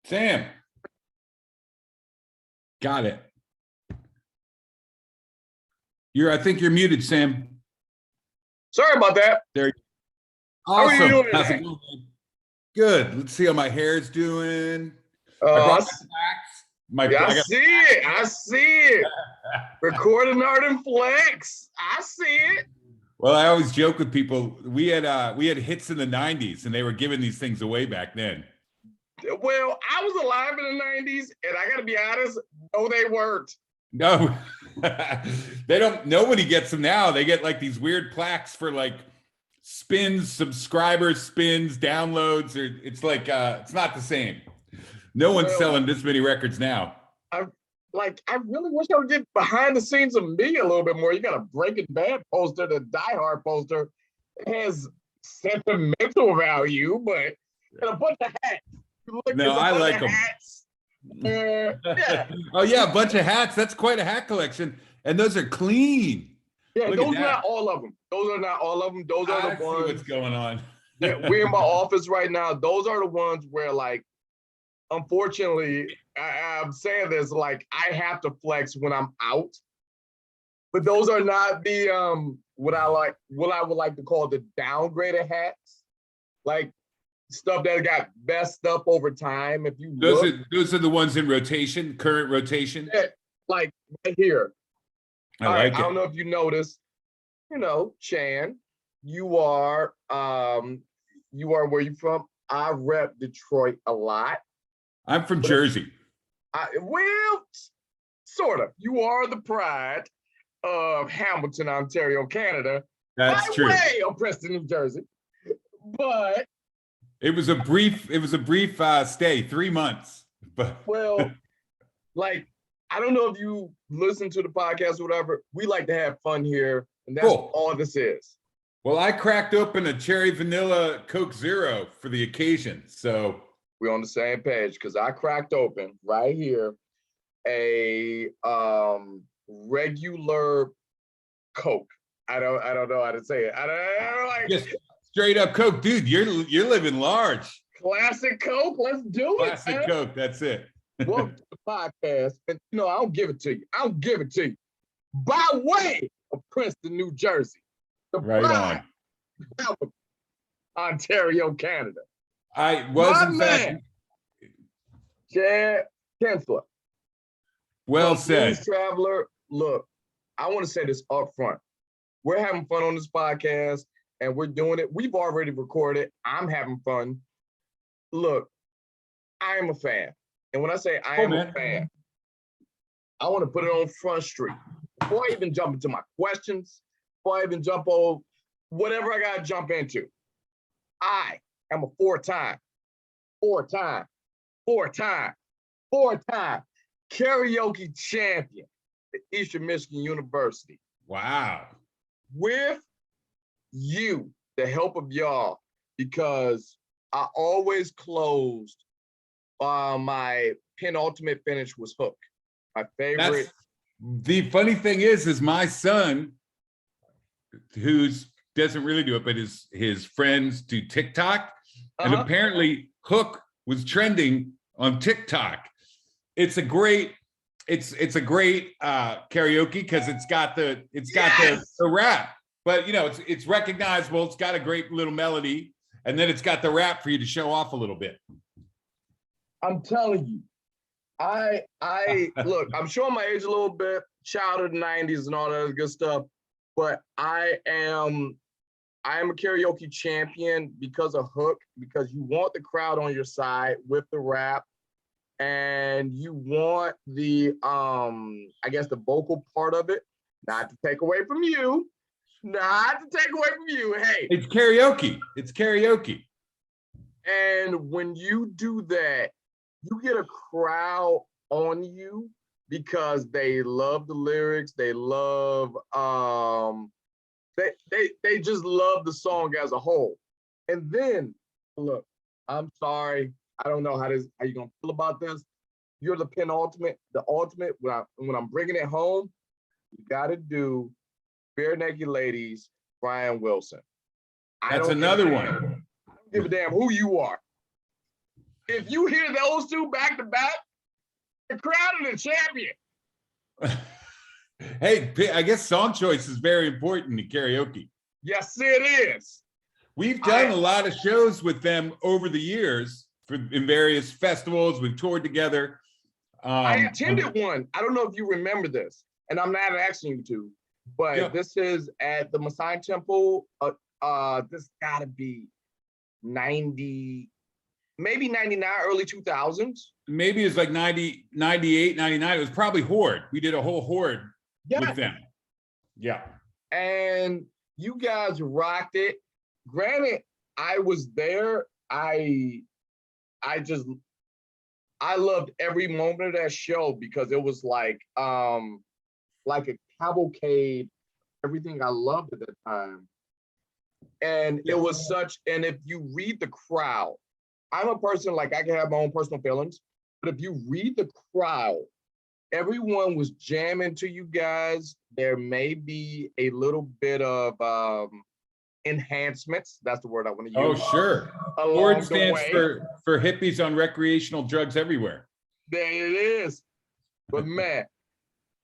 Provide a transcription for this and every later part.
Sam. Got it. I think you're muted, Sam. Sorry about that. There. Awesome. How are you doing How's it going? Good. Let's see how my hair's doing. I brought my I see it. I see it. Recording art and flex. I see it. Well, I always joke with people. We had hits in the 90s, and they were giving these things away back then. Well, I was alive in the 90s, and I got to be honest, no, they weren't. No, they don't. Nobody gets them now. They get like these weird plaques for like spins, subscribers, spins, downloads. Or it's like it's not the same. No one's selling this many records now. I really wish I would get behind the scenes of me a little bit more. You got a Breaking Bad poster, the Die Hard poster. It has sentimental value, but and a bunch of hats. No, I like them. Yeah. Oh yeah, a bunch of hats. That's quite a hat collection, and those are clean. Yeah, those are not all of them. Those are not all of them. Those are the ones. What's going on? Yeah, we're in my office right now. Those are the ones where, like, unfortunately, I'm saying this, like, I have to flex when I'm out. But those are not the what I would like to call the downgraded hats, like stuff that got messed up over time. If you those are the ones in rotation, current rotation. Yeah, like right here. I don't know if you noticed. You know, Chan, you are where you from? I rep Detroit a lot. I'm from Jersey. Well, sort of. You are the pride of Hamilton, Ontario, Canada. That's true. Way of Preston, New Jersey. But it was a brief stay, 3 months. But well, like, I don't know if you listen to the podcast or whatever. We like to have fun here, and that's all this is. Well, I cracked open a cherry vanilla Coke Zero for the occasion, so we're on the same page, because I cracked open right here a regular Coke. I don't know how to say it. I don't like just straight up Coke, dude. You're living large. Classic Coke. Let's do it. Classic Coke. That's it. Welcome to the podcast, and I don't give it to you. I don't give it to you. By way of Princeton, New Jersey, the right on, Ontario, Canada. I was in fact Chan Kinchla. Well said. Traveler, look, I want to say this up front. We're having fun on this podcast, and we're doing it. We've already recorded. I'm having fun. Look, I am a fan. And when I say I am a fan, I want to put it on Front Street. Before I even jump into my questions, before I even jump over whatever I got to jump into, I am a four-time karaoke champion at Eastern Michigan University. Wow. With you, the help of y'all, because I always closed my penultimate finish was Hook. My favorite. The funny thing is my son, who doesn't really do it, but his friends do TikTok, and apparently Hook was trending on TikTok. It's a great karaoke because it's got the rap, but you know it's recognizable. It's got a great little melody, and then it's got the rap for you to show off a little bit. I'm telling you, I look, I'm showing my age a little bit, child of the 90s and all that other good stuff, but I am a karaoke champion because of Hook, because you want the crowd on your side with the rap, and you want the I guess the vocal part of it, not to take away from you. Hey, it's karaoke. And when you do that, you get a crowd on you because they love the lyrics. They love they just love the song as a whole. And then look, I'm sorry, I don't know how you're gonna feel about this. You're the ultimate. When I'm bringing it home, you got to do Bare Naked Ladies, Brian Wilson. That's another one. I don't give a damn who you are. If you hear those two back to back, the crowd is the champion. Hey, I guess song choice is very important in karaoke. Yes, it is. We've done a lot of shows with them over the years in various festivals. We've toured together. I attended one. I don't know if you remember this, and I'm not asking you to, but this is at the Masai Temple. This gotta be 90, maybe 99, early 2000s. Maybe it's like 90, 98, 99. It was probably Horde. We did a whole Horde with them. Yeah. And you guys rocked it. Granted, I was there. I loved every moment of that show because it was like a cavalcade, everything I loved at the time. And it was such, and if you read the crowd, I'm a person, like I can have my own personal feelings, but if you read the crowd, everyone was jamming to you guys. There may be a little bit of enhancements. That's the word I want to use. Oh, sure. Horde stands for hippies on recreational drugs everywhere. There it is. But man,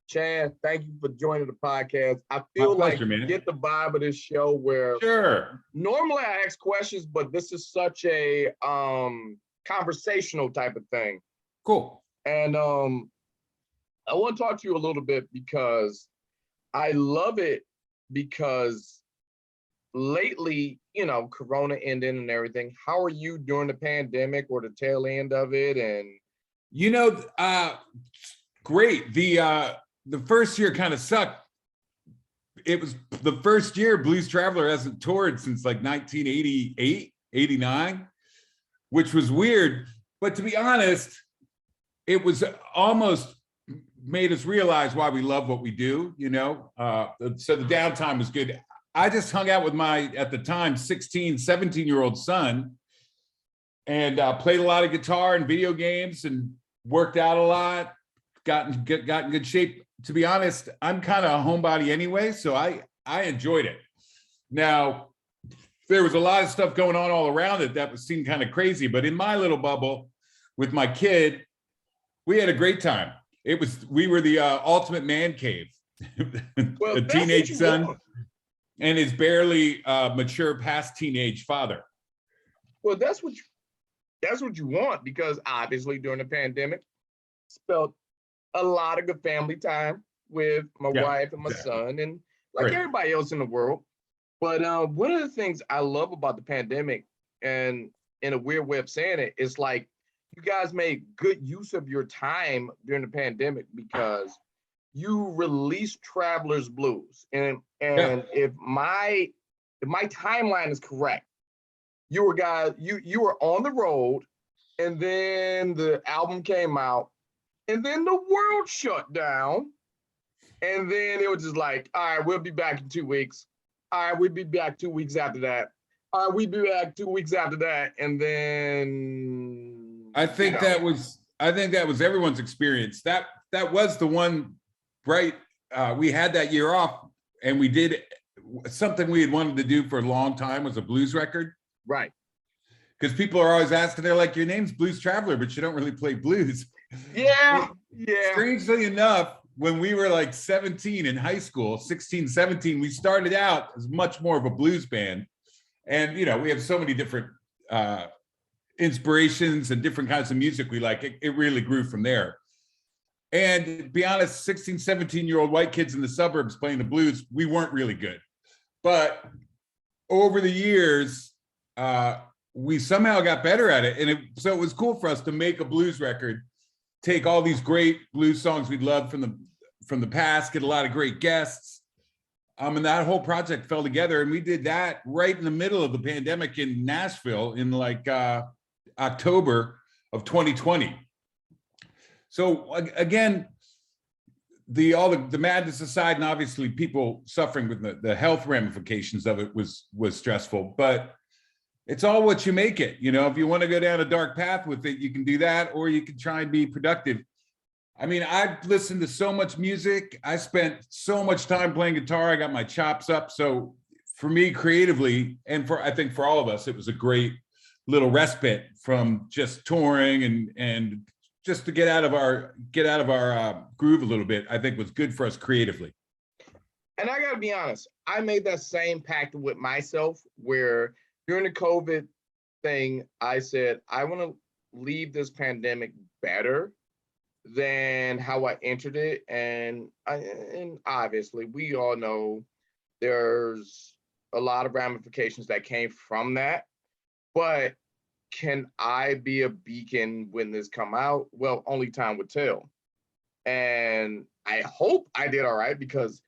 Chan, thank you for joining the podcast. I feel like you get the vibe of this show where normally I ask questions, but this is such a conversational type of thing. Cool. And I want to talk to you a little bit because I love it because lately, you know, Corona ending and everything. How are you during the pandemic or the tail end of it? And you know, great. The first year kind of sucked. It was the first year Blues Traveler hasn't toured since like 1988, 89, which was weird. But to be honest, it was almost made us realize why we love what we do, you know? So the downtime was good. I just hung out with my, at the time, 16, 17-year-old son and played a lot of guitar and video games and worked out a lot, got in good shape. To be honest, I'm kind of a homebody anyway, so I enjoyed it. Now, there was a lot of stuff going on all around it that seemed kind of crazy, but in my little bubble with my kid, we had a great time. We were the ultimate man cave. Well, a teenage son and his barely mature past teenage father. Well, that's what you want, because obviously during the pandemic, spent a lot of good family time with my wife and my son and like everybody else in the world. But one of the things I love about the pandemic, and in a weird way of saying it, is like you guys made good use of your time during the pandemic because you released Traveler's Blues. And if my timeline is correct, you were on the road, and then the album came out, and then the world shut down. And then it was just like, all right, we'll be back in 2 weeks. All right, we'll be back 2 weeks after that. All right, we'll be back 2 weeks after that. And then I think that was everyone's experience. That was the one bright, we had that year off, and we did something we had wanted to do for a long time, was a blues record. Right. Because people are always asking, they're like, your name's Blues Traveler, but you don't really play blues. Yeah. Strangely enough, when we were like 17 in high school, 16, 17, we started out as much more of a blues band. And, you know, we have so many different inspirations and different kinds of music we like. It really grew from there. And to be honest, 16, 17-year-old white kids in the suburbs playing the blues, we weren't really good. But over the years, we somehow got better at it. And so it was cool for us to make a blues record, take all these great blues songs we'd loved from the past, get a lot of great guests. And that whole project fell together. And we did that right in the middle of the pandemic in Nashville in like October of 2020. So again, all the madness aside, and obviously people suffering with the health ramifications of it was stressful, but it's all what you make it. You know, if you want to go down a dark path with it, you can do that, or you can try and be productive. I mean, I've listened to so much music. I spent so much time playing guitar. I got my chops up. So for me creatively, and I think for all of us, it was a great little respite from just touring and just to get out of our groove a little bit, I think was good for us creatively. And I gotta be honest, I made that same pact with myself where during the COVID thing, I said, I want to leave this pandemic better than how I entered it. And obviously we all know there's a lot of ramifications that came from that. But can I be a beacon when this come out? Well, only time would tell. And I hope I did all right because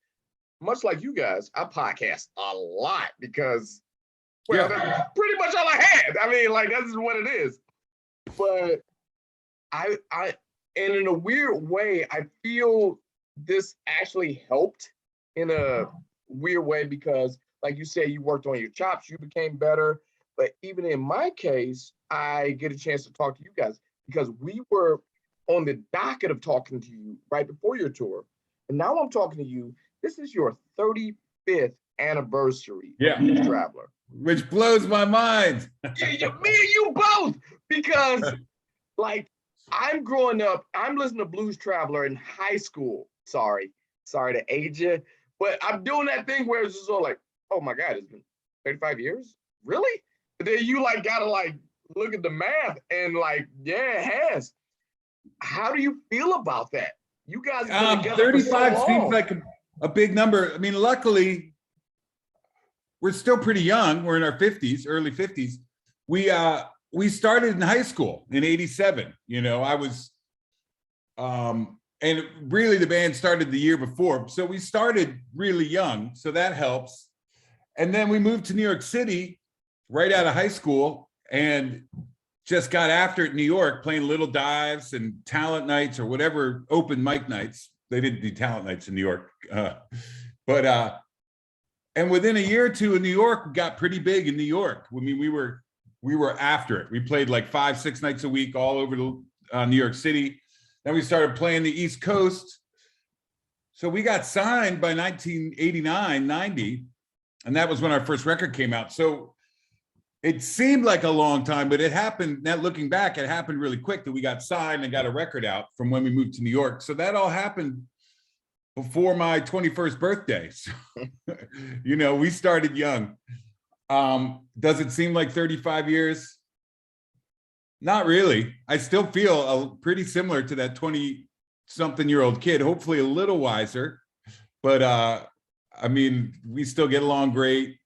much like you guys, I podcast a lot because, well, that's pretty much all I had. I mean, like, that's what it is. But and in a weird way, I feel this actually helped in a weird way because, like you said, you worked on your chops, you became better. But even in my case, I get a chance to talk to you guys because we were on the docket of talking to you right before your tour. And now I'm talking to you. This is your 35th anniversary of Blues Traveler. Which blows my mind. Me and you both, because like I'm growing up, I'm listening to Blues Traveler in high school. Sorry to age you, but I'm doing that thing where it's just all like, oh my God, it's been 35 years? Really? And then you like gotta like look at the math and like, yeah, it has. How do you feel about that? You guys have been together 35 for so seems long. like a big number. I mean, luckily, we're still pretty young. We're in our 50s, early 50s. We started in high school in '87. You know, I was, and really the band started the year before. So we started really young. So that helps. And then we moved to New York City right out of high school and just got after it in New York, playing little dives and talent nights or whatever, open mic nights. They didn't do talent nights in New York. And within a year or two in New York, we got pretty big in New York. I mean, we were after it. We played like 5-6 nights a week all over New York City. Then we started playing the East Coast. So we got signed by 1989, 90. And that was when our first record came out. So it seemed like a long time, but it happened, now looking back, it happened really quick that we got signed and got a record out from when we moved to New York. So that all happened before my 21st birthday. So, you know, we started young. Does it seem like 35 years? Not really. I still feel pretty similar to that 20-something-year-old kid, hopefully a little wiser. But I mean, we still get along great.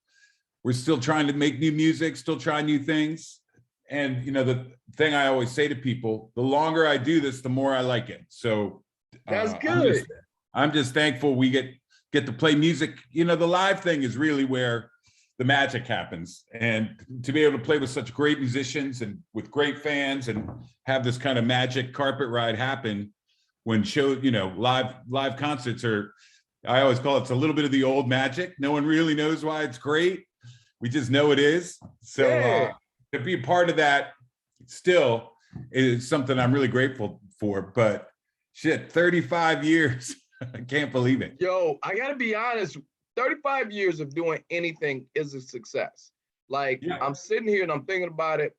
We're still trying to make new music, still trying new things. And, you know, the thing I always say to people, the longer I do this, the more I like it. So that's good. I'm just thankful we get to play music. You know, the live thing is really where the magic happens. And to be able to play with such great musicians and with great fans and have this kind of magic carpet ride happen when you know, live concerts are, I always call it's a little bit of the old magic. No one really knows why it's great. We just know it is. So to be a part of that still is something I'm really grateful for. But shit, 35 years. I can't believe it. Yo, I gotta be honest, 35 years of doing anything is a success. Like, I'm sitting here and I'm thinking about it.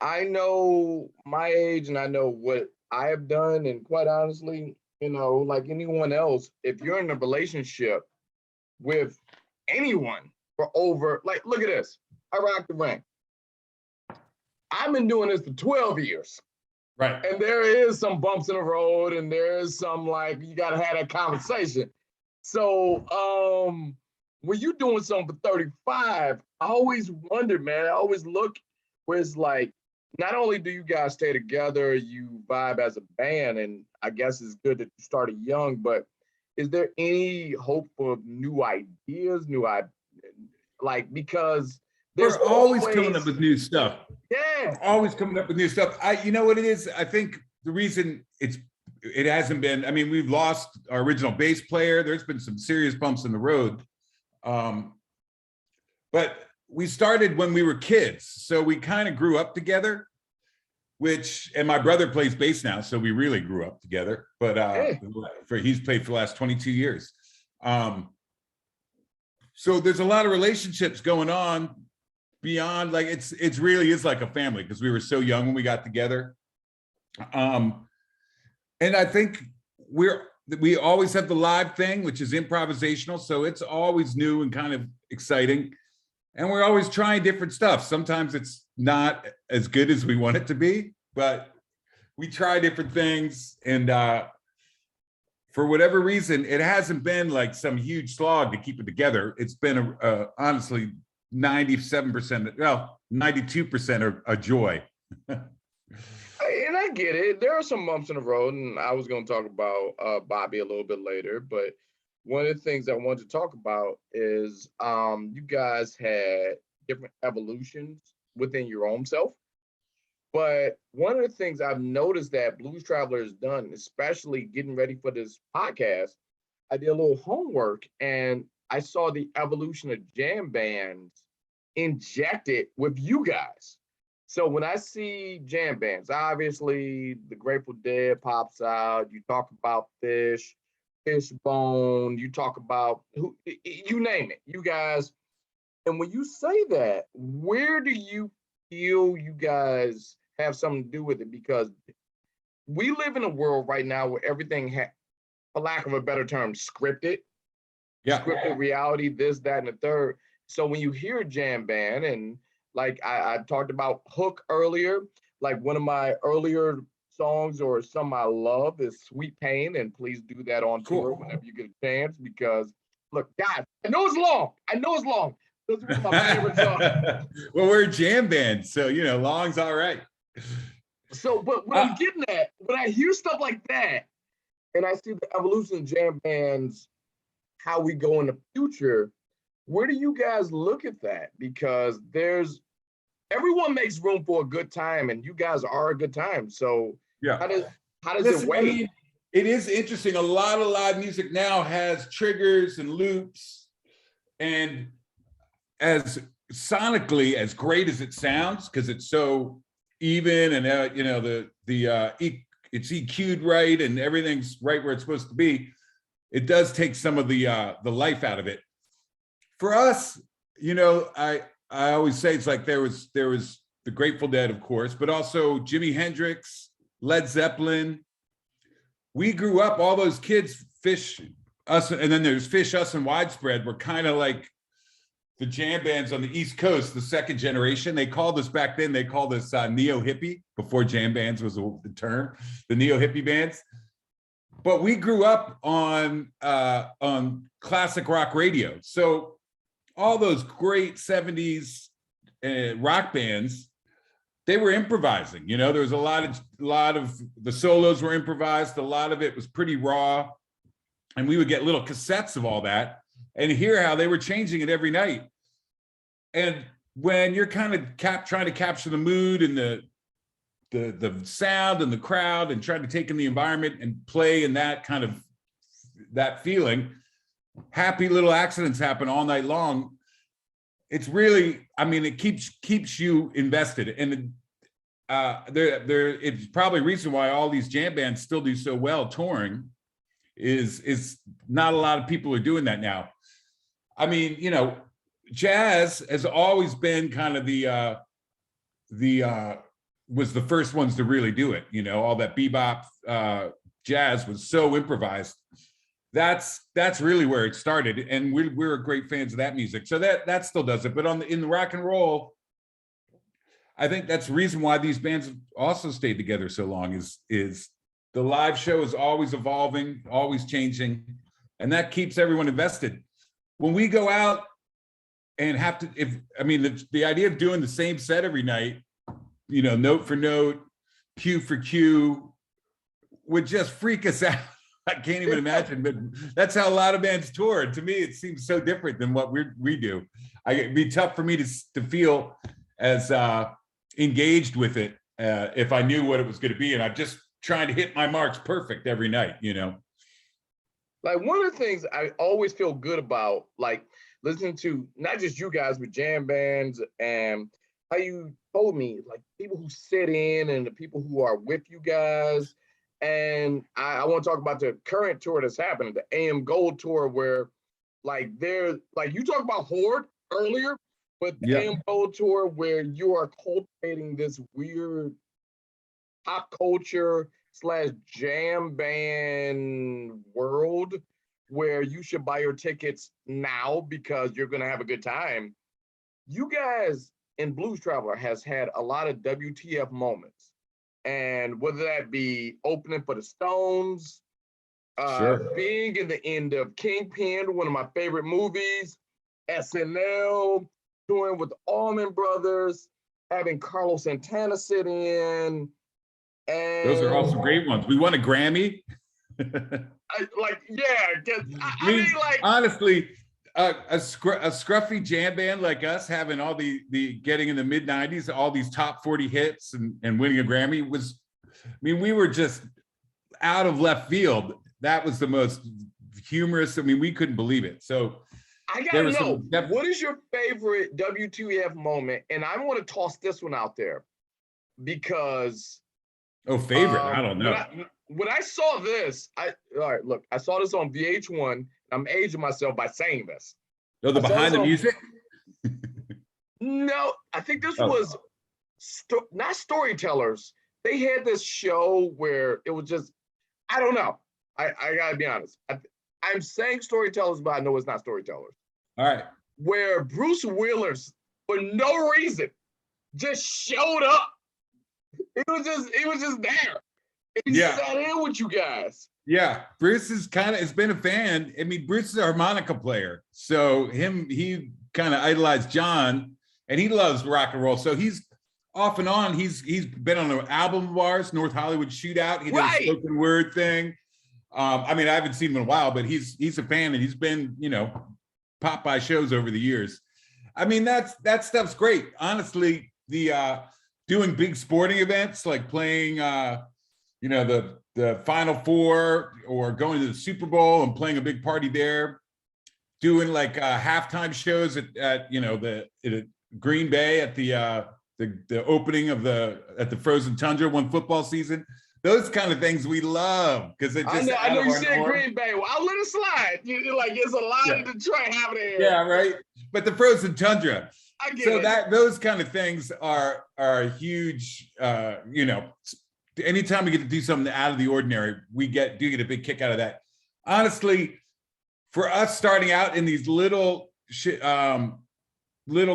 I know my age and I know what I have done. And quite honestly, you know, like anyone else, if you're in a relationship with anyone for over, like, look at this. I rock the ring. I've been doing this for 12 years. Right. And there is some bumps in the road and there is some, like, you got to have that conversation. So when you're doing something for 35, I always wonder, man, I always look where it's like, not only do you guys stay together, you vibe as a band, and I guess it's good that you started young, but is there any hope for new ideas, like, because there's we're always coming up with new stuff. Yeah. Always coming up with new stuff. You know what it is? I think the reason it hasn't been, I mean, we've lost our original bass player. There's been some serious bumps in the road. But we started when we were kids. So we kind of grew up together, and my brother plays bass now. So we really grew up together, but he's played for the last 22 years. So there's a lot of relationships going on beyond, like, it's really is like a family because we were so young when we got together. And I think we always have the live thing, which is improvisational. So it's always new and kind of exciting. And we're always trying different stuff. Sometimes it's not as good as we want it to be, but we try different things. And for whatever reason, it hasn't been like some huge slog to keep it together. It's been honestly 97%, well, 92% a joy. And I get it. There are some bumps in the road, and I was going to talk about Bobby a little bit later. But one of the things I wanted to talk about is you guys had different evolutions within your own self. But one of the things I've noticed that Blues Traveler has done, especially getting ready for this podcast, I did a little homework and I saw the evolution of jam bands injected with you guys. So when I see jam bands, obviously the Grateful Dead pops out. You talk about Fish, Fishbone. You talk about you name it, you guys. And when you say that, where do you feel you guys have something to do with it? Because we live in a world right now where everything, for lack of a better term, scripted. Yeah. Scripted reality, this, that, and the third. So when you hear jam band, and like I talked about Hook earlier, like one of my earlier songs or some I love is Sweet Pain, and please do that on tour whenever you get a chance, because look, guys, I know it's long. Those are my favorite songs. Well, we're a jam band, so long's all right. So, but what I'm getting at, when I hear stuff like that, and I see the evolution of jam bands, how we go in the future, where do you guys look at that? Because everyone makes room for a good time, and you guys are a good time. So yeah, how does it weigh? I mean, it is interesting. A lot of live music now has triggers and loops, and as sonically as great as it sounds, because it's so even and it's EQ'd right and everything's right where it's supposed to be. It does take some of the life out of it. For us, I always say it's like there was the Grateful Dead, of course, but also Jimi Hendrix, Led Zeppelin. We grew up, all those kids, Fish, us, and then there's Fish, Us, and Widespread were kind of like the jam bands on the East Coast, the second generation. They called us back then, they called us neo-hippie, before jam bands was the term, the neo-hippie bands. But we grew up on classic rock radio. So all those great 70s rock bands, they were improvising. There was a lot of the solos were improvised. A lot of it was pretty raw. And we would get little cassettes of all that and hear how they were changing it every night. And when you're kind of trying to capture the mood and the sound and the crowd and trying to take in the environment and play in that kind of that feeling, happy little accidents happen all night long. It's really, I mean, it keeps you invested. And it's probably a reason why all these jam bands still do so well touring is not a lot of people are doing that now. I mean, jazz has always been kind of was the first ones to really do it. All that bebop jazz was so improvised. That's really where it started, and we're great fans of that music. So that still does it. But in the rock and roll, I think that's the reason why these bands also stayed together so long is the live show is always evolving, always changing, and that keeps everyone invested. When we go out and have to, the idea of doing the same set every night, note for note, cue for cue, would just freak us out. I can't even imagine, but that's how a lot of bands tour. To me, it seems so different than what we do. It'd be tough for me to feel as engaged with it if I knew what it was going to be, and I'm just trying to hit my marks perfect every night. Like, one of the things I always feel good about, like, listening to not just you guys, but jam bands, and how you told me, like, people who sit in and the people who are with you guys. And I want to talk about the current tour that's happening, the AM Gold tour, where you talk about Horde earlier, but the AM Gold tour where you are cultivating this weird pop culture / jam band world where you should buy your tickets now because you're going to have a good time. You guys in Blues Traveler has had a lot of WTF moments. And whether that be opening for the Stones, Sure. being in the end of Kingpin, one of my favorite movies, SNL, touring with the Allman Brothers, having Carlos Santana sit in. And Those are also great ones. We won a Grammy. I mean, mean, like, honestly, a scruffy jam band like us having all the getting in the mid 90s, all these top 40 hits and winning a Grammy was, I mean, we were just out of left field. That was the most humorous. I mean, we couldn't believe it. So I gotta know, what is your favorite WTF moment? And I want to toss this one out there because favorite. I don't know. When I saw this, all right, look, I saw this on VH1. I'm aging myself by saying this. Oh, the behind the music? No, I think this was not Storytellers. They had this show where it was just, I don't know. I gotta be honest. I'm saying Storytellers, but I know it's not Storytellers. All right. Where Bruce Willis, for no reason, just showed up. It was just there. He sat in with you guys. Yeah, Bruce has been a fan. I mean, Bruce is a harmonica player. So he kind of idolized John, and he loves rock and roll. So he's off and on. He's been on an album of ours, North Hollywood Shootout. He did a spoken word thing. I mean, I haven't seen him in a while, but he's a fan, and he's been, popped by shows over the years. I mean, that stuff's great. Honestly, the doing big sporting events like playing the Final Four or going to the Super Bowl and playing a big party there, doing like halftime shows at Green Bay at the opening of the Frozen Tundra one football season. Those kind of things we love because it just. I know you said Green Bay. Well, I'll let it slide. You're like, it's a lot in Detroit happening here. Yeah, right. But the Frozen Tundra. I get it. So those kind of things are a huge. Anytime we get to do something out of the ordinary, we do get a big kick out of that. Honestly, for us starting out in these little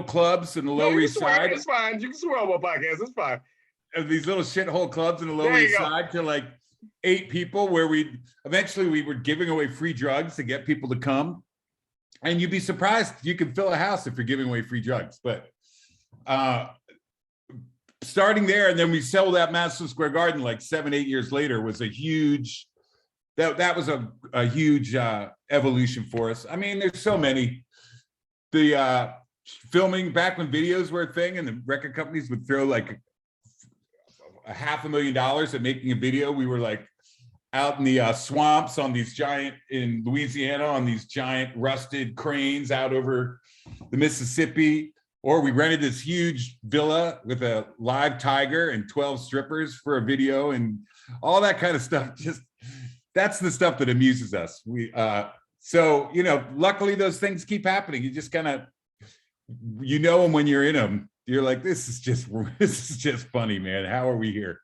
clubs in the Lower East Side. It's fine. You can swear on my podcast. It's fine. These little shithole clubs in the Lower East Side to like 8 people, where we were giving away free drugs to get people to come. And you'd be surprised you can fill a house if you're giving away free drugs. But starting there, and then we sold out Madison Square Garden like 7-8 years later was a huge. That was a huge evolution for us. I mean, there's so many. The filming back when videos were a thing, and the record companies would throw like $500,000 at making a video. We were like out in the swamps on these in Louisiana on these giant rusted cranes out over the Mississippi. Or we rented this huge villa with a live tiger and 12 strippers for a video and all that kind of stuff. Just that's the stuff that amuses us. So luckily those things keep happening. You just kind of, them when you're in them. You're like, this is just funny, man. How are we here?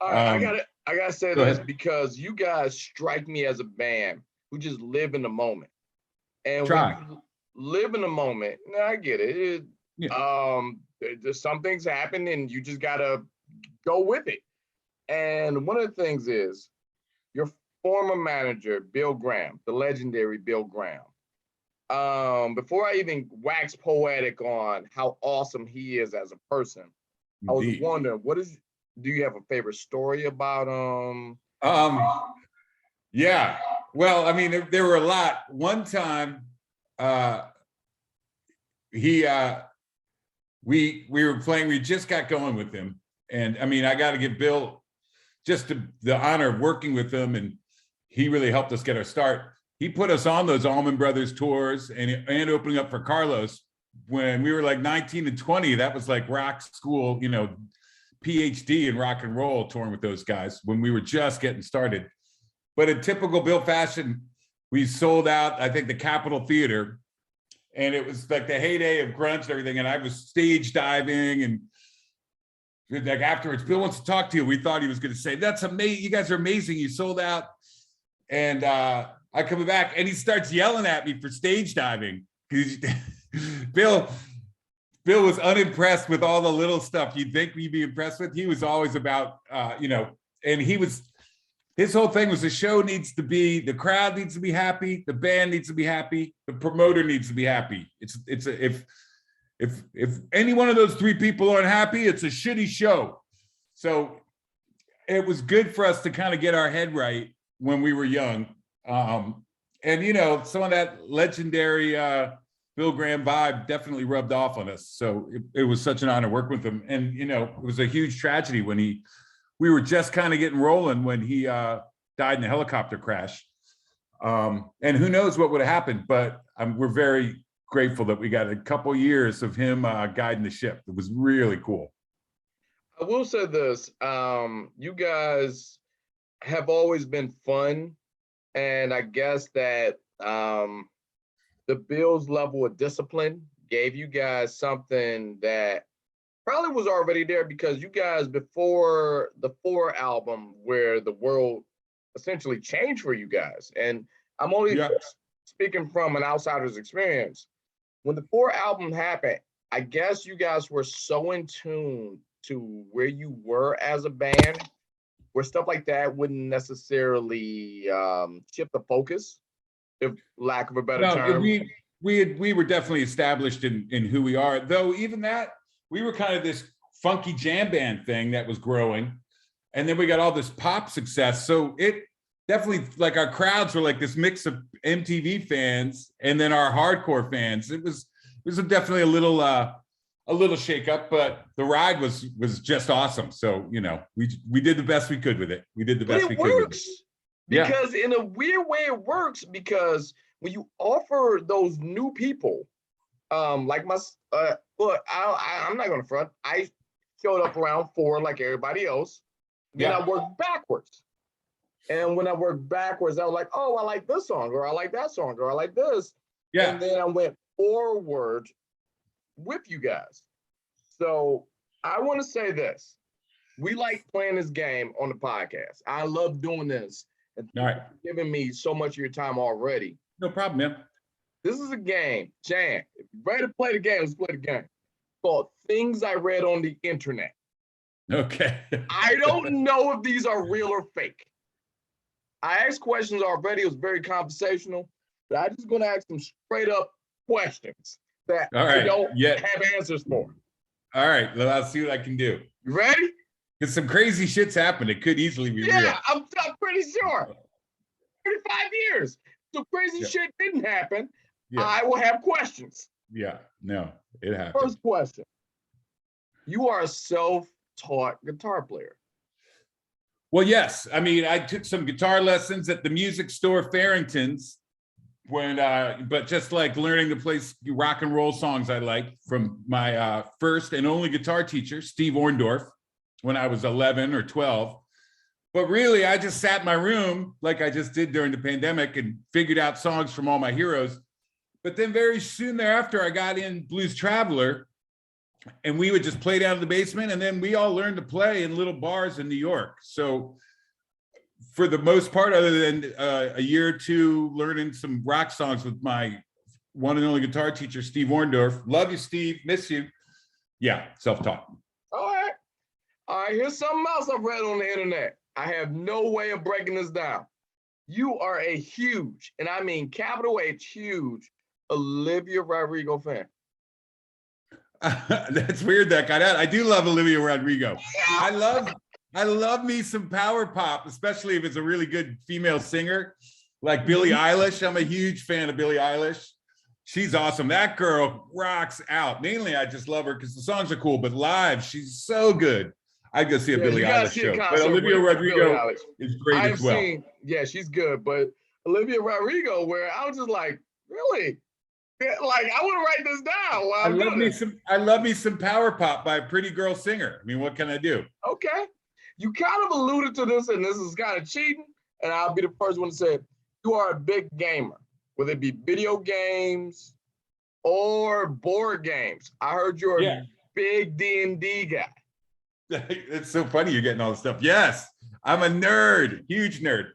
All right, I gotta say this because you guys strike me as a band who just live in the moment. And when you live in the moment, I get it. There's some things happen and you just gotta go with it. And one of the things is your former manager, Bill Graham, the legendary Bill Graham. Before I even wax poetic on how awesome he is as a person, I was wondering, do you have a favorite story about him? Yeah. Well, I mean, there were a lot. One time, we were playing, we just got going with him. And I mean, I got to give Bill just the honor of working with him. And he really helped us get our start. He put us on those Allman Brothers tours and opening up for Carlos when we were like 19 and 20. That was like rock school, PhD in rock and roll, touring with those guys when we were just getting started. But in typical Bill fashion, we sold out, I think, the Capitol Theater. And it was like the heyday of grunge and everything. And I was stage diving and like afterwards, Bill wants to talk to you. We thought he was going to say, that's amazing. You guys are amazing. You sold out. And I come back and he starts yelling at me for stage diving. Bill was unimpressed with all the little stuff you'd think we'd be impressed with. He was always about, and his whole thing was the crowd needs to be happy, the band needs to be happy, the promoter needs to be happy. If any one of those three people aren't happy, it's a shitty show. So it was good for us to kind of get our head right when we were young. And some of that legendary Bill Graham vibe definitely rubbed off on us. So it was such an honor working with him. And it was a huge tragedy when we were just kind of getting rolling when he died in a helicopter crash. And who knows what would have happened, but we're very grateful that we got a couple years of him guiding the ship. It was really cool. I will say this, you guys have always been fun. And I guess that the Bills' level of discipline gave you guys something that probably was already there, because you guys, before the 4 album, where the world essentially changed for you guys, and I'm only speaking from an outsider's experience. When the 4 album happened, I guess you guys were so in tune to where you were as a band, where stuff like that wouldn't necessarily shift the focus, if lack of a better term. We were definitely established in who we are, though. Even that, we were kind of this funky jam band thing that was growing, and then we got all this pop success. So it definitely, like, our crowds were like this mix of MTV fans and then our hardcore fans. It was definitely a little shake up, but the ride was just awesome. So, we did the best we could with it. We did the best we could with it. Because in a weird way it works, because when you offer those new people, like look, I'm not gonna front. I showed up around 4 like everybody else. Then I worked backwards. And when I worked backwards, I was like, oh, I like this song, or I like that song, or I like this. Yeah. And then I went forward with you guys. So I want to say this. We like playing this game on the podcast. I love doing this. And giving me so much of your time already. No problem, man. This is a game. Chan, if you're ready to play the game, let's play the game. It's called Things I Read on the Internet. Okay. I don't know if these are real or fake. I asked questions already. It was very conversational. But I'm just going to ask some straight up questions that I don't have answers for. All right. Well, I'll see what I can do. You ready? Because some crazy shit's happened. It could easily be real. Yeah, I'm pretty sure. 35 years. So crazy shit didn't happen. Yeah. I will have questions. Yeah, no, it happened. First question. You are a self-taught guitar player. Well, yes. I mean, I took some guitar lessons at the music store Farrington's but just like learning to play rock and roll songs I liked from my first and only guitar teacher, Steve Orndorff, when I was 11 or 12. But really, I just sat in my room like I just did during the pandemic and figured out songs from all my heroes. But then very soon thereafter, I got in Blues Traveler, and we would just play down in the basement, and then we all learned to play in little bars in New York. So for the most part, other than a year or two learning some rock songs with my one and only guitar teacher, Steve Orndorff. Love you, Steve. Miss you. Yeah, self-taught. All right, here's something else I've read on the internet. I have no way of breaking this down. You are a huge, and I mean capital H, huge, Olivia Rodrigo fan. That's weird that got out. I do love Olivia Rodrigo. I love me some power pop, especially if it's a really good female singer like Billie Eilish. I'm a huge fan of Billie Eilish. She's awesome. That girl rocks out. Mainly, I just love her because the songs are cool, but live, she's so good. I'd go see a Billie Eilish show. But Olivia Rodrigo is great as well. She's good. But Olivia Rodrigo, where I was just like, really? Like, I want to write this down. I love me some power pop by a pretty girl singer. I mean, what can I do? Okay. You kind of alluded to this, and this is kind of cheating, and I'll be the first one to say, you are a big gamer, whether it be video games or board games. I heard you're a big D&D guy. It's so funny you're getting all this stuff. Yes, I'm a nerd, huge nerd.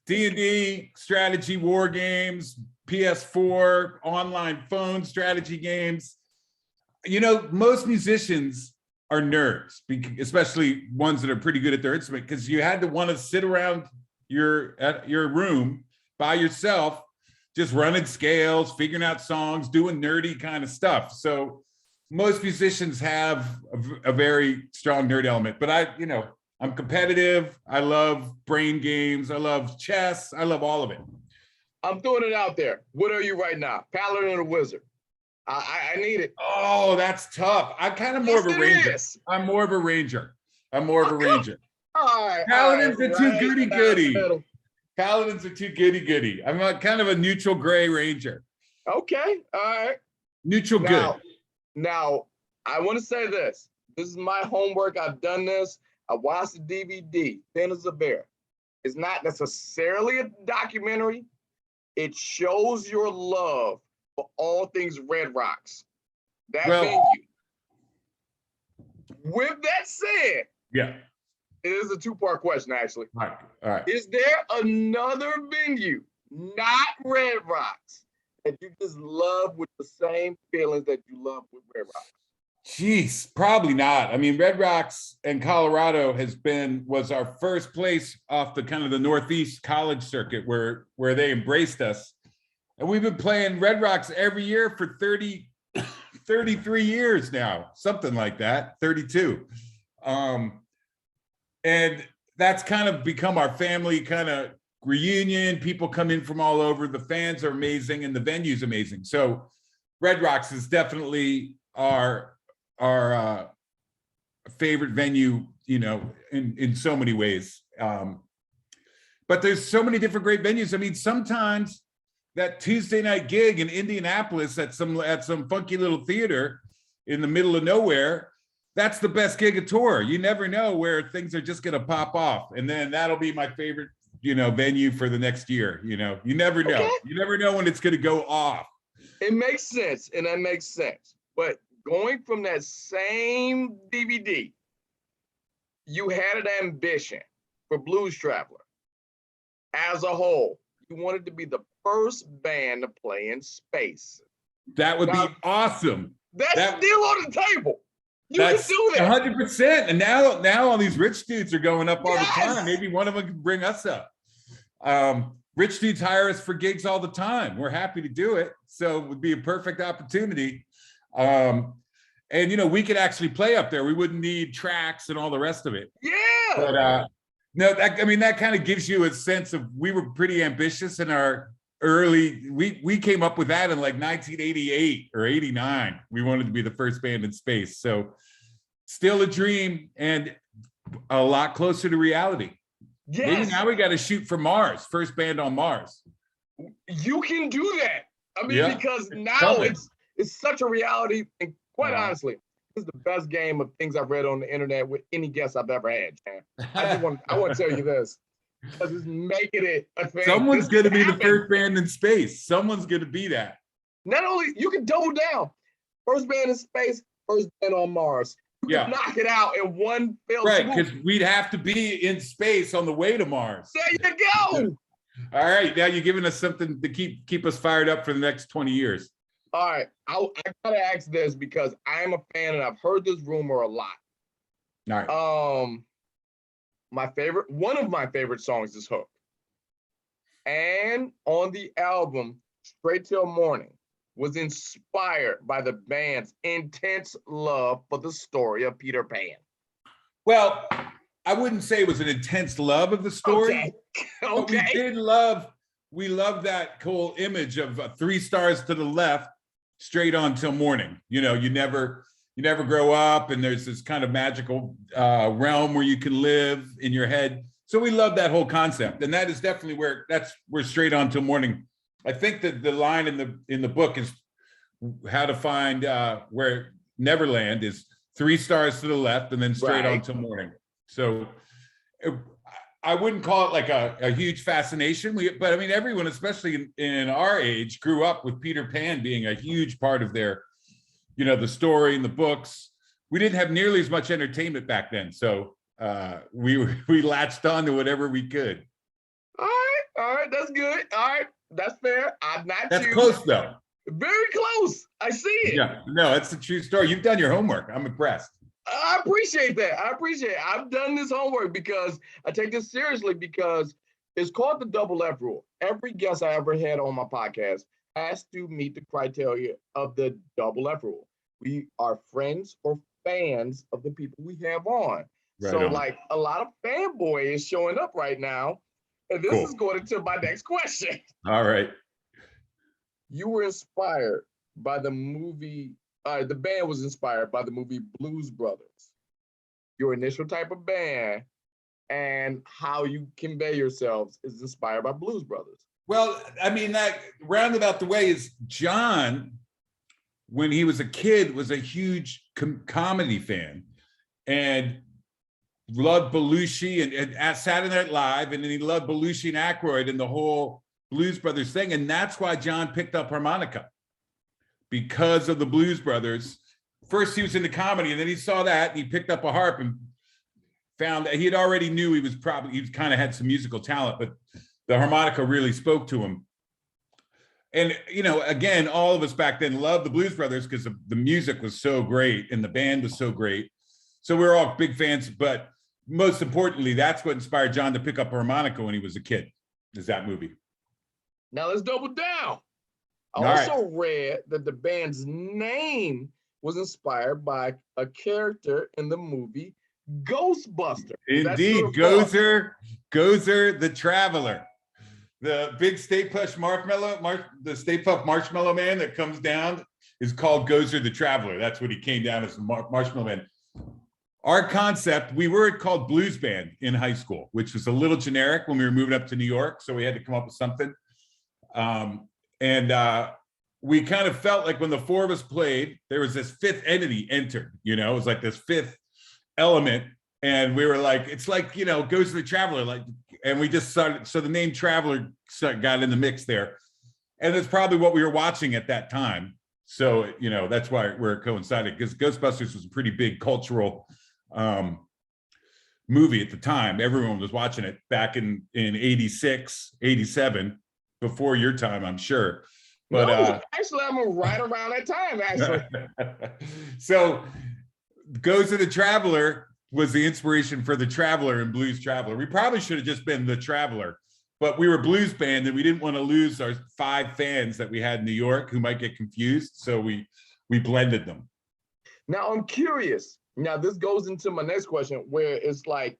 D&D, strategy, war games, PS4, online phone strategy games. You know, most musicians are nerds, especially ones that are pretty good at their instrument, because you had to want to sit around at your room by yourself, just running scales, figuring out songs, doing nerdy kind of stuff. So most musicians have a very strong nerd element, but I'm competitive. I love brain games. I love chess. I love all of it. I'm throwing it out there. What are you right now? Paladin or wizard? I need it. Oh, that's tough. I'm kind of more of a ranger. I'm more of a ranger. All right. Paladins are too goody-goody. Paladins are too goody-goody. I'm kind of a neutral gray ranger. Okay. All right. Neutral good. Now, I want to say this. This is my homework. I've done this. I watched the DVD, Thin as a Bear. It's not necessarily a documentary. It shows your love for all things Red Rocks. Venue. With that said, yeah, it is a two-part question, actually. All right. Is there another venue, not Red Rocks, that you just love with the same feelings that you love with Red Rocks? Jeez, probably not. I mean, Red Rocks in Colorado was our first place off the kind of the Northeast college circuit where they embraced us. And we've been playing Red Rocks every year for 33 years now, something like that, 32. And that's kind of become our family kind of reunion. People come in from all over. The fans are amazing and the venue's amazing. So Red Rocks is definitely our favorite venue, in so many ways. But there's so many different great venues. I mean, sometimes that Tuesday night gig in Indianapolis at some funky little theater in the middle of nowhere, that's the best gig of tour. You never know where things are just gonna pop off. And then that'll be my favorite, venue for the next year. You never know. Okay. You never know when it's gonna go off. It makes sense, and that makes sense. But going from that same DVD, you had an ambition for Blues Traveler. As a whole, you wanted to be the first band to play in space. That would be awesome. That's still on the table. You can do that. 100%. And now all these rich dudes are going up all the time. Maybe one of them can bring us up. Rich dudes hire us for gigs all the time. We're happy to do it. So it would be a perfect opportunity. And we could actually play up there. We wouldn't need tracks and all the rest of it. Yeah. But no, that kind of gives you a sense of, we were pretty ambitious in our early, we came up with that in like 1988 or 89. We wanted to be the first band in space. So still a dream and a lot closer to reality. Yes. Maybe now we got to shoot for Mars, first band on Mars. You can do that. I mean, because now it's such a reality. And quite honestly, this is the best game of things I've read on the internet with any guest I've ever had, Chan. I want to tell you this, because it's making it a thing. Someone's going to be the first band in space. Someone's going to be that. Not only, you can double down. First band in space, first band on Mars. You can knock it out in one fell swoop. Right, because we'd have to be in space on the way to Mars. There you go. All right, now you're giving us something to keep us fired up for the next 20 years. All right, I gotta ask this because I'm a fan and I've heard this rumor a lot. All right. One of my favorite songs is Hook. And on the album, Straight Till Morning, was inspired by the band's intense love for the story of Peter Pan. Well, I wouldn't say it was an intense love of the story. Okay. But we love that cool image of 3 stars to the left, straight on till morning. You never grow up, and there's this kind of magical realm where you can live in your head. So we love that whole concept, and that is definitely where straight on till morning. I think that the line in the book is how to find where Neverland is 3 stars to the left and then straight on till morning. So I wouldn't call it like a huge fascination, but I mean, everyone, especially in our age, grew up with Peter Pan being a huge part of their, the story and the books. we didn't have nearly as much entertainment back then, so we latched on to whatever we could. All right, that's good. All right, that's fair. I'm not That's you. close though. Very close. I see it. Yeah, no, that's a true story. You've done your homework. I'm impressed. I appreciate that. I've done this homework because I take this seriously because it's called the double F rule. Every guest I ever had on my podcast has to meet the criteria of the double F rule. We are friends or fans of the people we have on. Right so on. like a lot of fanboy is showing up right now. And this is going into my next question. All right. You were inspired by the movie, the band was inspired by the movie Blues Brothers. Your initial type of band and how you convey yourselves is inspired by Blues Brothers. Well, I mean, that roundabout the way is John, when he was a kid, was a huge comedy fan and loved Belushi and at Saturday Night Live, and then he loved Belushi and Aykroyd and the whole Blues Brothers thing. And that's why John picked up harmonica, because of the Blues Brothers. First he was into comedy, and then he saw that and he picked up a harp and found that he had already knew he kind of had some musical talent, but the harmonica really spoke to him. And, you know, again, all of us back then loved the Blues Brothers because the music was so great and the band was so great. So we were all big fans, but most importantly, that's what inspired John to pick up a harmonica when he was a kid, is that movie. Now let's double down. I also read that the band's name was inspired by a character in the movie Ghostbuster. Indeed, Gozer the Traveler. The big Stay Puft Marshmallow Man that comes down is called Gozer the Traveler. That's what he came down as, Marshmallow Man. Our concept, we were called Blues Band in high school, which was a little generic when we were moving up to New York, so we had to come up with something. We kind of felt like when the four of us played, there was this fifth entity entered, you know, it was like this fifth element. And we were like, it's like, you know, Goes to the Traveler, like, and we just started, so the name Traveler got in the mix there. And it's probably what we were watching at that time. So, you know, that's why we're coincided, because Ghostbusters was a pretty big cultural movie at the time. Everyone was watching it back in 86, 87, before your time, I'm sure. But no, actually, I'm right around that time, actually. So Goes to the Traveler was the inspiration for the Traveler and Blues Traveler. We probably should have just been the Traveler, but we were Blues Band and we didn't want to lose our 5 fans that we had in New York who might get confused. So we blended them. Now I'm curious. Now this goes into my next question, where it's like,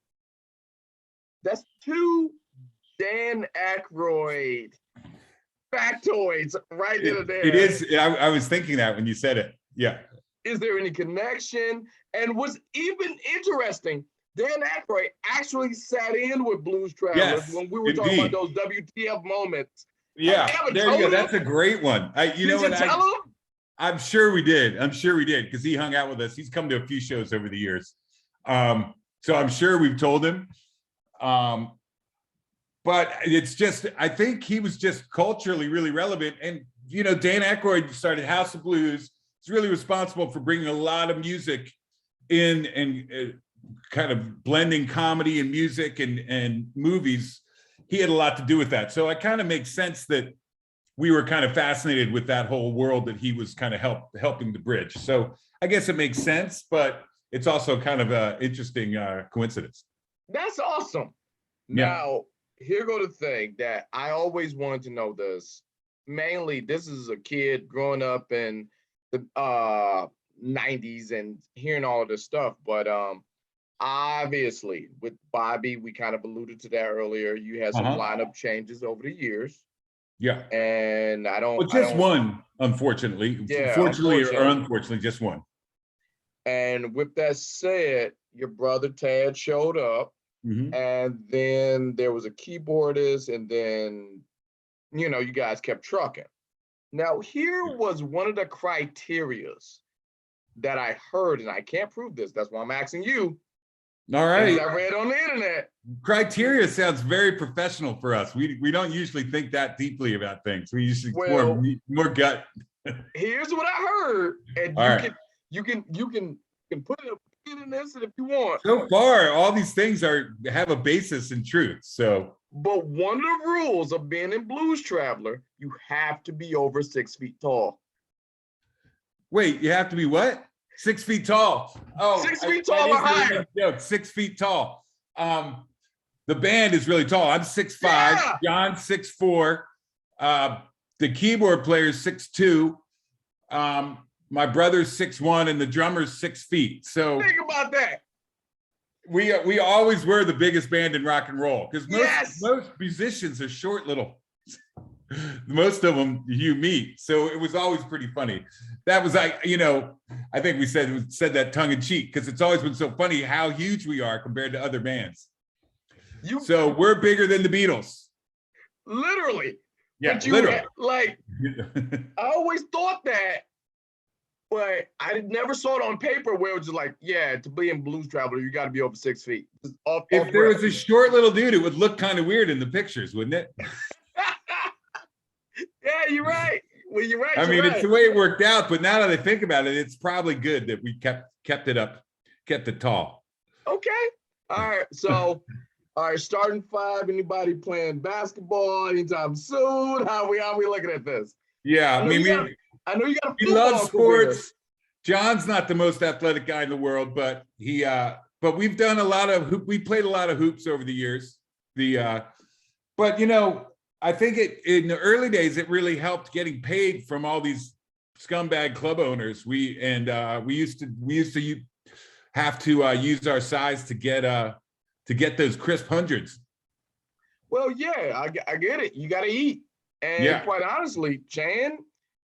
that's 2 Dan Aykroyd factoids right there. It is. I was thinking that when you said it. Yeah. Is there any connection? And what's even interesting, Dan Aykroyd actually sat in with Blues Travelers when we were talking about those WTF moments. Yeah, there you go. That's a great one. Did you tell him? I'm sure we did. because he hung out with us. He's come to a few shows over the years. So I'm sure we've told him. But it's just, I think he was just culturally really relevant. And, you know, Dan Aykroyd started House of Blues. He's really responsible for bringing a lot of music in and kind of blending comedy and music and movies. He had a lot to do with that. So it kind of makes sense that we were kind of fascinated with that whole world that he was kind of helping to bridge. So I guess it makes sense, but it's also kind of an interesting coincidence. That's awesome. Yeah. Now, here go the thing that I always wanted to know this. Mainly, this is a kid growing up in the 90s and hearing all of this stuff. But obviously, with Bobby, we kind of alluded to that earlier. You had some lineup changes over the years. Yeah. And one, unfortunately. Yeah, fortunately or unfortunately, just one. And with that said, your brother Tad showed up. Mm-hmm. And then there was a keyboardist, and then, you know, you guys kept trucking. Now, here was one of the criterias that I heard, and I can't prove this. That's why I'm asking you. All right. I read on the internet. Criteria sounds very professional for us. We don't usually think that deeply about things. We usually more gut. Here's what I heard, and you can can put it in this if you want. So far, all these things have a basis in truth. So, but one of the rules of being in Blues Traveler, you have to be over 6 feet tall. Wait, you have to be what? 6 feet tall. Oh, 6 feet tall or higher. Joke. 6 feet tall. The band is really tall. I'm 6'5". Yeah. John's 6'4". The keyboard player is 6'2". My brother's 6'1", and the drummer's 6 feet. So think about that. We always were the biggest band in rock and roll because most musicians are short little. Most of them you meet, so it was always pretty funny. That was like, I think we said that tongue in cheek because it's always been so funny how huge we are compared to other bands. So we're bigger than the Beatles. Literally. Yeah, literally. I always thought that, but I never saw it on paper where it was just like, to be in Blues Traveler, you got to be over 6 feet. If there was a short little dude, it would look kind of weird in the pictures, wouldn't it? Yeah, you're right. Well, you're right. I mean, it's the way it worked out, but now that I think about it, it's probably good that we kept it up, kept it tall. Okay. All right. So, starting five. Anybody playing basketball anytime soon? How we looking at this? Yeah, I know you got a we love sports. Career. John's not the most athletic guy in the world, but we've done we played a lot of hoops over the years. But I think in the early days, it really helped getting paid from all these scumbag club owners. We used to have to use our size to get those crisp hundreds. Well, yeah, I get it. You got to eat. And quite honestly, Chan,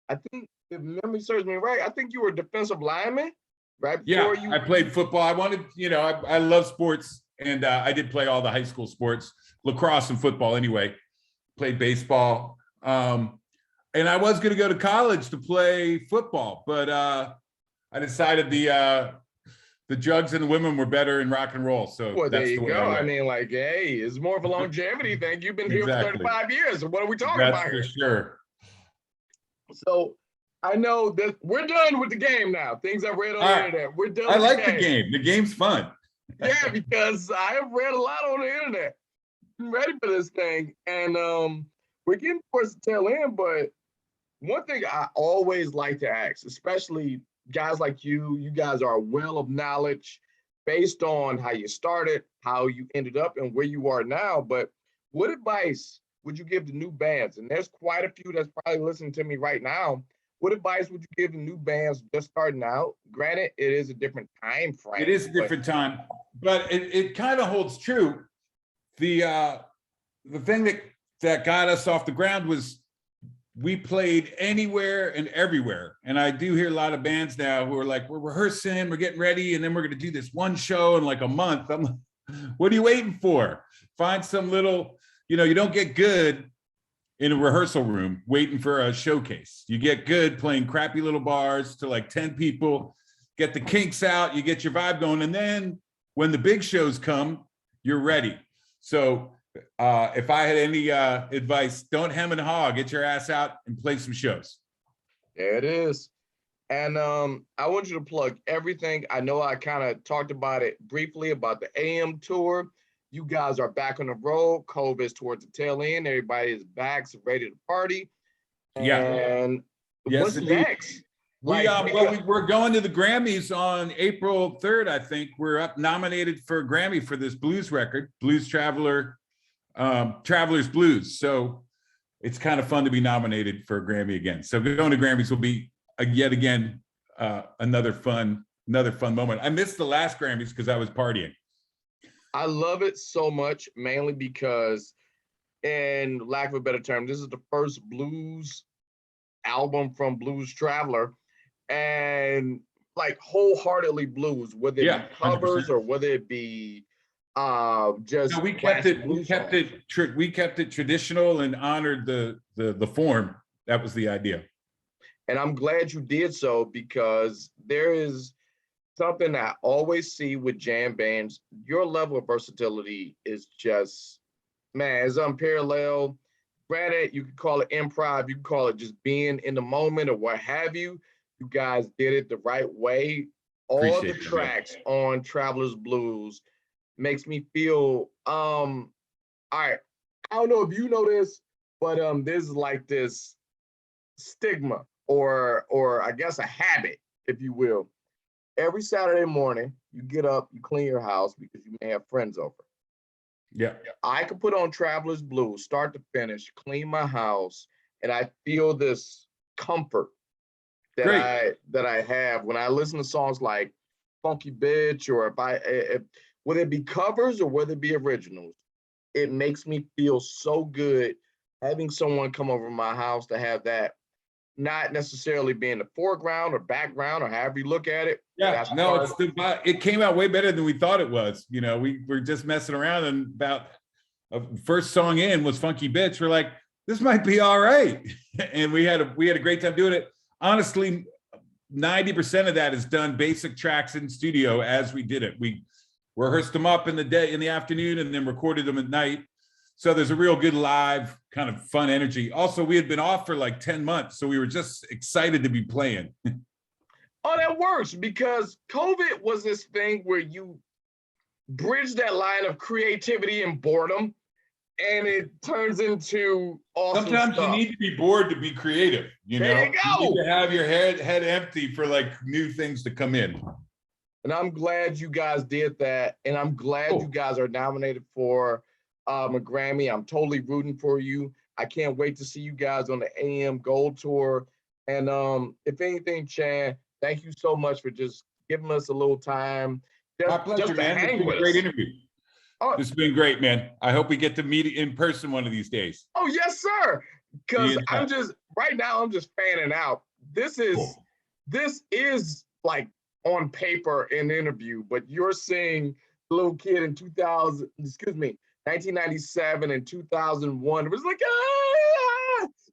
I think if memory serves me right, I think you were a defensive lineman, right? I played football. I wanted, I love sports, and I did play all the high school sports, lacrosse and football anyway. Played baseball. And I was going to go to college to play football, but I decided the drugs and the women were better in rock and roll. So there you go. I mean, it's more of a longevity thing. You've been here for 35 years. So what are we talking about here? That's for sure. So I know that we're done with the game now. Things I read on the internet. We're done. I like the game. The game's fun. Yeah, because I have read a lot on the internet. I'm ready for this thing. And we're getting towards the tail end, but one thing I always like to ask, especially guys like you guys are a well of knowledge based on how you started, how you ended up, and where you are now. But what advice would you give to new bands? And there's quite a few that's probably listening to me right now. What advice would you give to new bands just starting out? Granted, it is a different time frame. It is a different time, but it kind of holds true. The thing that got us off the ground was we played anywhere and everywhere. And I do hear a lot of bands now who are like, we're rehearsing, we're getting ready, and then we're going to do this one show in like a month. I'm like, what are you waiting for? Find some little, you don't get good in a rehearsal room waiting for a showcase. You get good playing crappy little bars to like 10 people, get the kinks out, you get your vibe going. And then when the big shows come, you're ready. So if I had any advice, don't hem and haw, get your ass out and play some shows. There it is. And I want you to plug everything. I know I kind of talked about it briefly about the AM tour. You guys are back on the road. COVID is towards the tail end. Everybody is back, so ready to party. And what's next? We're going to the Grammys on April 3rd, I think. We're up nominated for a Grammy for this blues record, Blues Traveler, Traveler's Blues. So it's kind of fun to be nominated for a Grammy again. So going to Grammys will be yet again another fun moment. I missed the last Grammys because I was partying. I love it so much, mainly because, in lack of a better term, this is the first blues album from Blues Traveler, and like wholeheartedly blues, whether it be covers 100%. Or whether it be just. No, we kept it traditional and honored the form. That was the idea. And I'm glad you did so, because there is something I always see with jam bands. Your level of versatility is just, man, it's unparalleled. Granted, you could call it improv, you could call it just being in the moment or what have you. You guys did it the right way. all the Appreciate that, man. tracks on Traveler's Blues makes me feel all right. I don't know if you know this, but there's like this stigma or I guess a habit, if you will. Every Saturday morning, you get up, you clean your house because you may have friends over. Yeah. I could put on Traveler's Blues, start to finish, clean my house, and I feel this comfort that I have when I listen to songs like Funky Bitch, or if whether it be covers or whether it be originals, it makes me feel so good having someone come over my house to have that, not necessarily be in the foreground or background or however you look at it. Yeah, no, it came out way better than we thought it was. You know, we were just messing around, and about first song in was Funky Bitch. We're like, this might be all right. And we had a great time doing it. Honestly, 90% of that is done basic tracks in studio as we did it. We rehearsed them up in the afternoon and then recorded them at night. So there's a real good live kind of fun energy. Also, we had been off for like 10 months, so we were just excited to be playing. Oh, that works, because COVID was this thing where you bridge that line of creativity and boredom, and it turns into awesome Sometimes stuff. you need to be bored to be creative. You There know, you go. need to have your head empty for like new things to come in. And I'm glad you guys did that, and I'm glad you guys are nominated for a Grammy. I'm totally rooting for you. I can't wait to see you guys on the AM Gold Tour. And if anything, Chan, thank you so much for just giving us a little time. My pleasure, man. It's been a great interview. Oh, this has been great, man. I hope we get to meet in person one of these days. Oh, yes, sir. Because right now I'm just fanning out. This is like on paper an interview, but you're seeing the little kid in 1997 and 2001. It was like,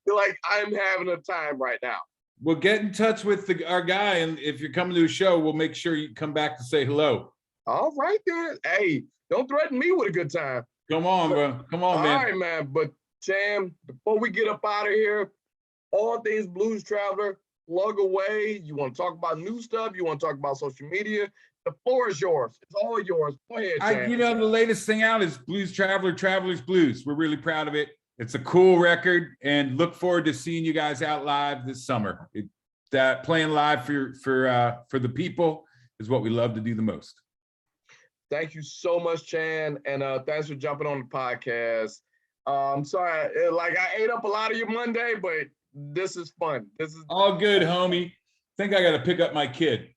you're like, I'm having a time right now. We'll get in touch with our guy, and if you're coming to a show, we'll make sure you come back to say hello. All right, then. Hey, don't threaten me with a good time. Come on, bro. Come on, man. All right, man. But Chan, before we get up out of here, all things Blues Traveler, plug away. You want to talk about new stuff? You want to talk about social media? The floor is yours. It's all yours. Go ahead, Chan. The latest thing out is Blues Traveler, Traveler's Blues. We're really proud of it. It's a cool record, and look forward to seeing you guys out live this summer. Playing live for the people is what we love to do the most. Thank you so much, Chan, and thanks for jumping on the podcast. I'm sorry, I ate up a lot of your Monday, but this is fun. This is all good, homie. Think I got to pick up my kid.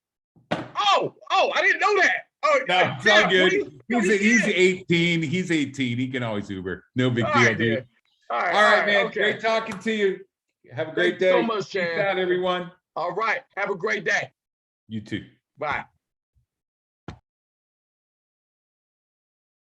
Oh, I didn't know that. Oh, no, it's all good. He's 18. He's 18. He can always Uber. No big deal, dude. All right, man. Okay. Great talking to you. Have a great day. Thank you so much, Chan. Peace out, everyone. All right. Have a great day. You too. Bye.